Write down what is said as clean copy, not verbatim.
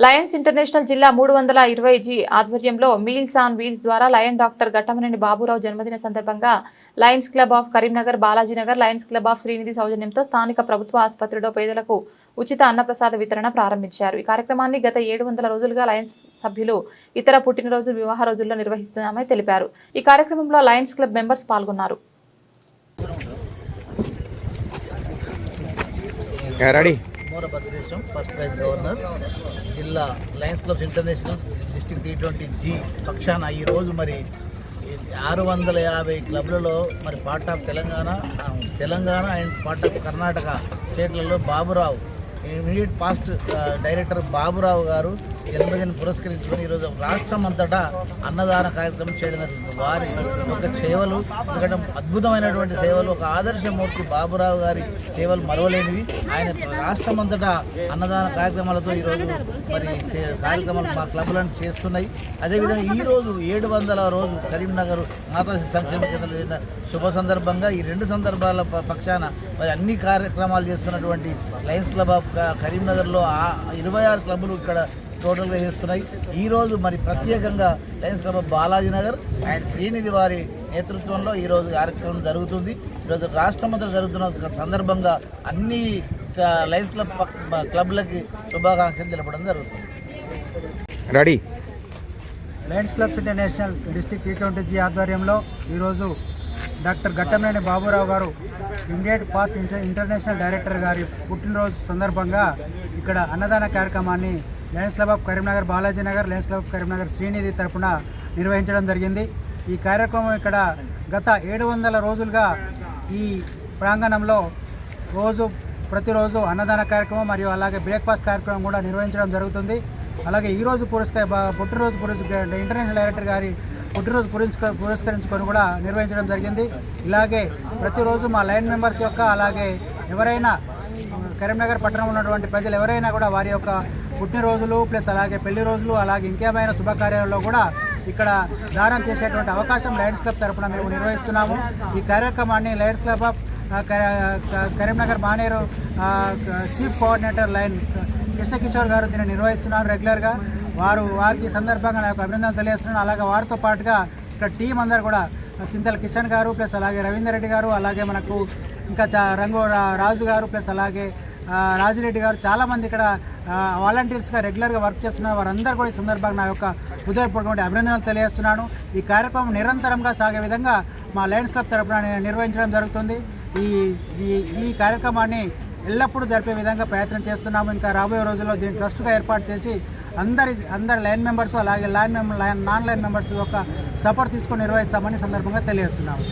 Lions international జిల్లా 320G ఆధ్వర్యంలో meals on wheels ద్వారా లయన్ డాక్టర్ ఘట్టమనేని బాబురావు జన్మదిన సందర్భంగా Lions club of Karimnagar, Balaji Nagar, Lions club of Srinidhi సౌజన్యంతో స్థానిక ప్రభుత్వ ఆసుపత్రిలో పేదలకు ఉచిత అన్నప్రసాద వితరణ ప్రారంభించారు. ఈ కార్యక్రమాన్ని గత 700 రోజులుగా లయన్స్ సభ్యులు ఇతర పుట్టినరోజు, వివాహ రోజుల్లో నిర్వహిస్తున్నామని తెలిపారు. ఈ కార్యక్రమంలో లయన్స్ క్లబ్ మెంబర్స్ పాల్గొన్నారు. ఫస్ట్ ప్రైజ్ గవర్నర్ జిల్లా Lions clubs international district 320G పక్షాన ఈరోజు మరి 650 క్లబ్లలో మరి part of Telangana and part of Karnataka స్టేట్లలో Baburao immediate past director Baburao గారు జన్మదిన పురస్కరించుకొని ఈరోజు రాష్ట్రం అంతటా అన్నదాన కార్యక్రమం చేయడం జరుగుతుంది. వారి యొక్క సేవలు ఎందుకంటే అద్భుతమైనటువంటి సేవలు, ఒక ఆదర్శమూర్తి బాబురావు గారి సేవలు మరవలేనివి. ఆయన రాష్ట్రం అంతటా అన్నదాన కార్యక్రమాలతో ఈరోజు మరి కార్యక్రమాలు మా క్లబ్లను చేస్తున్నాయి. అదేవిధంగా ఈరోజు 700వ రోజు కరీంనగర్ మాతా సంక్షేమ కేంద్రంలో శుభ సందర్భంగా ఈ రెండు సందర్భాల పక్షాన మరి అన్ని కార్యక్రమాలు చేస్తున్నటువంటి లయన్స్ క్లబ్ ఆఫ్ కరీంనగర్లో 26 క్లబ్లు ఇక్కడ టోటల్గా చేస్తున్నాయి. ఈరోజు మరి ప్రత్యేకంగా Lions club of Balaji Nagar and Srinidhi వారి నేతృత్వంలో ఈరోజు కార్యక్రమం జరుగుతుంది. ఈరోజు రాష్ట్రమంతా జరుగుతున్న సందర్భంగా అన్ని లయన్స్ క్లబ్లకి శుభాకాంక్షలు తెలపడం జరుగుతుంది. Ready Lions clubs international district 320G ఆధ్వర్యంలో ఈరోజు డాక్టర్ ఘట్టమనేని బాబురావు గారు ఇమిడియట్ పార్ట్ ఇంటర్నేషనల్ డైరెక్టర్ గారి పుట్టినరోజు సందర్భంగా ఇక్కడ అన్నదాన కార్యక్రమాన్ని Lions club of Karimnagar, Balaji Nagar, Lions club of Karimnagar Srinidhi తరఫున నిర్వహించడం జరిగింది. ఈ కార్యక్రమం ఇక్కడ గత 700 రోజులుగా ఈ ప్రాంగణంలో ప్రతిరోజు అన్నదాన కార్యక్రమం మరియు అలాగే బ్రేక్ఫాస్ట్ కార్యక్రమం కూడా నిర్వహించడం జరుగుతుంది. అలాగే ఈరోజు పుట్టినరోజు ఇంటర్నేషనల్ డైరెక్టర్ గారి పుట్టినరోజు పురస్కరించుకొని కూడా నిర్వహించడం జరిగింది. ఇలాగే ప్రతిరోజు మా లైన్ మెంబర్స్ యొక్క అలాగే ఎవరైనా కరీంనగర్ పట్టణంలో ఉన్నటువంటి ప్రజలు ఎవరైనా కూడా వారి యొక్క పుట్టినరోజులు ప్లస్ అలాగే పెళ్లి రోజులు అలాగే ఇంకేమైనా శుభకార్యాలలో కూడా ఇక్కడ దానం చేసేటువంటి అవకాశం లయన్స్ క్లబ్ తరఫున మేము నిర్వహిస్తున్నాము. ఈ కార్యక్రమాన్ని Lions club of Karimnagar Maneru chief coordinator line Krishna Kishore గారు దీన్ని నిర్వహిస్తున్నారు రెగ్యులర్గా. వారికి సందర్భంగా నాకు అభినందనలు తెలియజేస్తున్నాను. అలాగే వారితో పాటుగా ఇక్కడ టీం అందరు కూడా చింతల కిషన్ గారు ప్లస్ అలాగే రవీందర్ రెడ్డి గారు అలాగే మనకు ఇంకా రాజు గారు ప్లస్ అలాగే రాజిరెడ్డి గారు చాలామంది ఇక్కడ వాలంటీర్స్గా రెగ్యులర్గా వర్క్ చేస్తున్నారు. వారందరూ కూడా ఈ సందర్భంగా నా యొక్క హృదయపూర్వకమైన అభినందనలు తెలియజేస్తున్నాను. ఈ కార్యక్రమం నిరంతరంగా సాగే విధంగా మా లయన్స్ క్లబ్ తరఫున నిర్వహించడం జరుగుతుంది. ఈ కార్యక్రమాన్ని ఎల్లప్పుడూ జరిపే విధంగా ప్రయత్నం చేస్తున్నాము. ఇంకా రాబోయే రోజుల్లో దీన్ని ట్రస్ట్గా ఏర్పాటు చేసి అందరి లైన్ మెంబర్స్ అలాగే నాన్ లైన్ మెంబర్స్ యొక్క సపోర్ట్ తీసుకొని నిర్వహిస్తామని సందర్భంగా తెలియజేస్తున్నాము.